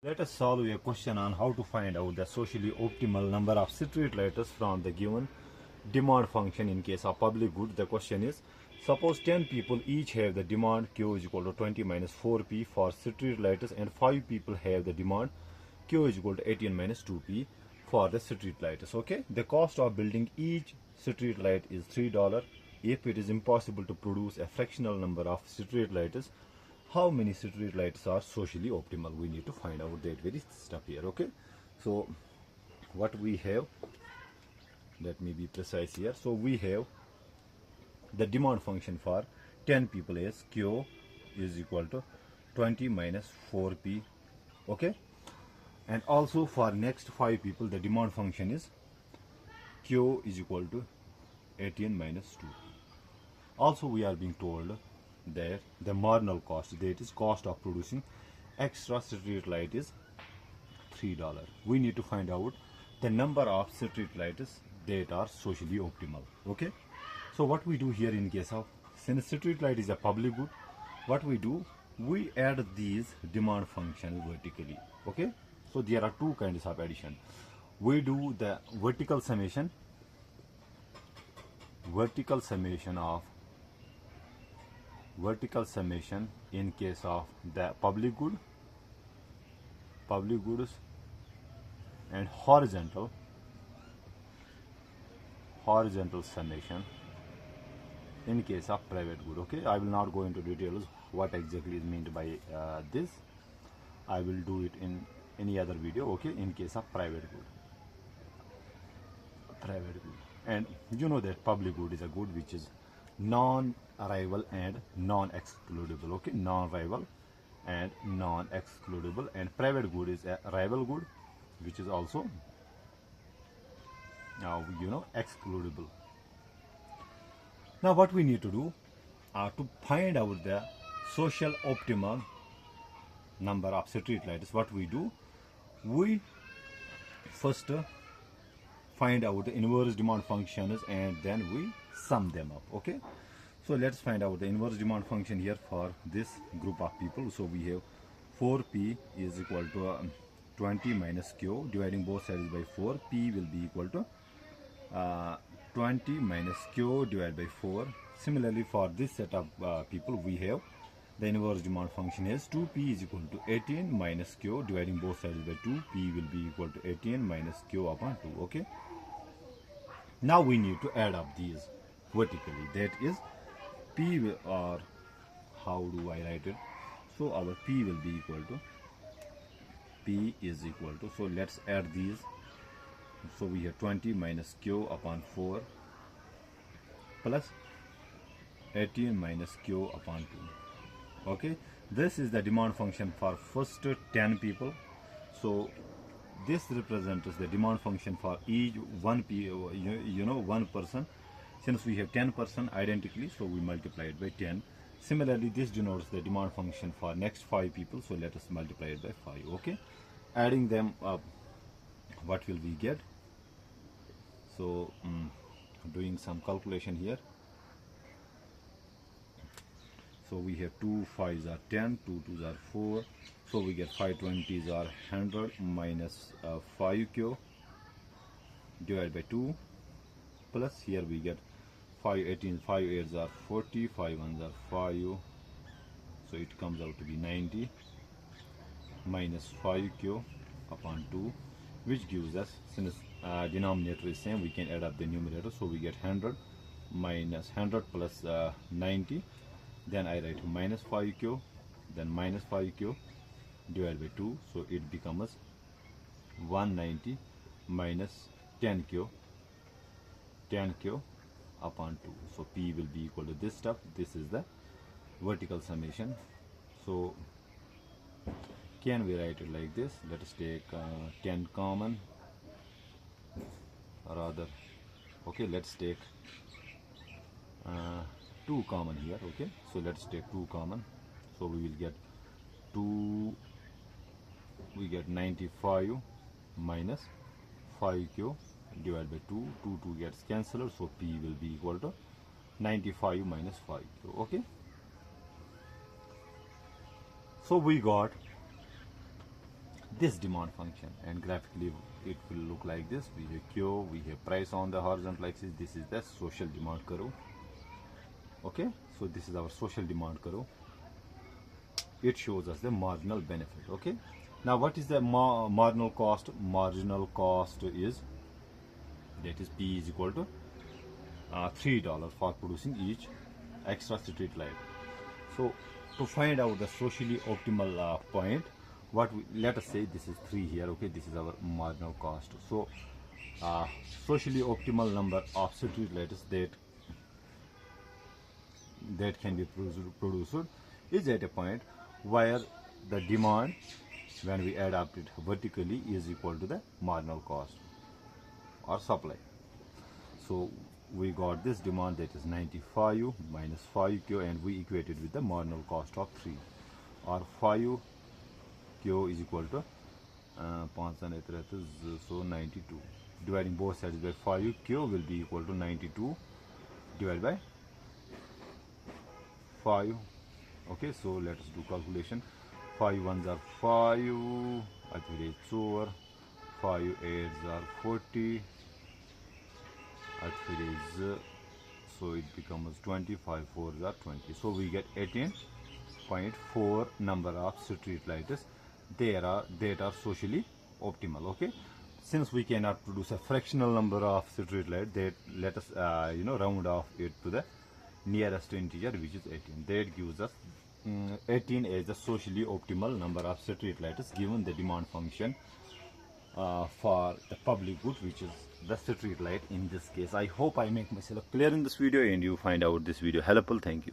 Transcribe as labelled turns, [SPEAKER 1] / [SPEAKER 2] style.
[SPEAKER 1] Let us solve a question on how to find out the socially optimal number of street lights from the given demand function in case of public good. The question is, suppose 10 people each have the demand Q is equal to 20 minus 4p for street lights and 5 people have the demand Q is equal to 18 minus 2p for the street lights. Okay, the cost of building each street light is $3. If it is impossible to produce a fractional number of street lights, how many street lights are socially optimal? We need to find out that very stuff here. Okay, so what we have, let me be precise here. So we have the demand function for 10 people is Q is equal to 20 minus 4p. Okay, and also for next 5 people the demand function is Q is equal to 18 minus 2. Also we are being told that the marginal cost, that is cost of producing extra street light, is $3. We need to find out the number of street lights that are socially optimal. Okay, so what we do here in case of, since street light is a public good, what we do, we add these demand functions vertically. Okay, so there are two kinds of addition. We do the vertical summation in case of the public goods, and horizontal summation in case of private good. Okay, I will not go into details what exactly is meant by this. I will do it in any other video. Okay, in case of private good, and you know that public good is a good which is non-rival and non-excludable. Okay, non-rival and non-excludable, and private good is a rival good which is also excludable. Now what we need to do to find out the social optimal number of street lights, what we do, we first find out the inverse demand functions and then we sum them up. Okay, so let's find out the inverse demand function here for this group of people. So we have 4p is equal to 20 minus q, dividing both sides by 4, p will be equal to 20 minus q divided by 4. Similarly for this set of people, we have the inverse demand function is 2p is equal to 18 minus q, dividing both sides by 2, p will be equal to 18 minus q upon 2. Okay, now we need to add up these vertically. That is p will, or how do I write it? So our p will be equal to, p is equal to, so let's add these. So we have 20 minus q upon 4 plus 18 minus q upon 2. Okay, this is the demand function for first 10 people. So this represents the demand function for each one one person. Since we have 10 person identically, so we multiply it by 10. Similarly, this denotes the demand function for next 5 people, so let us multiply it by 5. Okay, adding them up, what will we get? So doing some calculation here. So we have 2 5s are 10, 2 2s are 4, so we get 5 20s are 100 minus 5q divided by 2, plus here we get 5 18s, 5 8s are 40, 5 1s are 5, so it comes out to be 90 minus 5q upon 2, which gives us, since denominator is same, we can add up the numerator. So we get 100 minus 100 plus 90, then I write minus 5q, then minus 5q divided by 2, so it becomes 190 minus 10q upon 2. So p will be equal to this stuff. This is the vertical summation. So can we write it like this? Let us take 10 common, rather, okay, let's take 2 common here. Okay, so let's take 2 common, so we will get 2, we get 95 minus 5q divided by 2, 2 gets cancelled, so p will be equal to 95 minus 5q. Okay, so we got this demand function, and graphically it will look like this. We have Q, we have price on the horizontal axis. This is the social demand curve. Okay, so this is our social demand curve. It shows us the marginal benefit. Okay, now what is the marginal cost? Marginal cost is, that is P is equal to $3 for producing each extra street light. So to find out the socially optimal point, let us say this is 3 here. Okay, this is our marginal cost. So socially optimal number of street lights that can be produced is at a point where the demand, when we add up it vertically, is equal to the marginal cost or supply. So we got this demand, that is 95 minus 5Q, and we equated with the marginal cost of 3, or 5Q is equal to 5 so 92. Dividing both sides by 5Q will be equal to 92 divided by 5. Okay, so let us do calculation. 5 ones are 5, 5 8s are 40, so it becomes 25 4s are 20. So we get 18.4 number of street lights that are socially optimal. Okay, since we cannot produce a fractional number of street lights, that let us round off it to the nearest integer, which is 18. That gives us 18 as the socially optimal number of street lights given the demand function for the public good, which is the street light in this case. I hope I make myself clear in this video and you find out this video helpful. Thank you.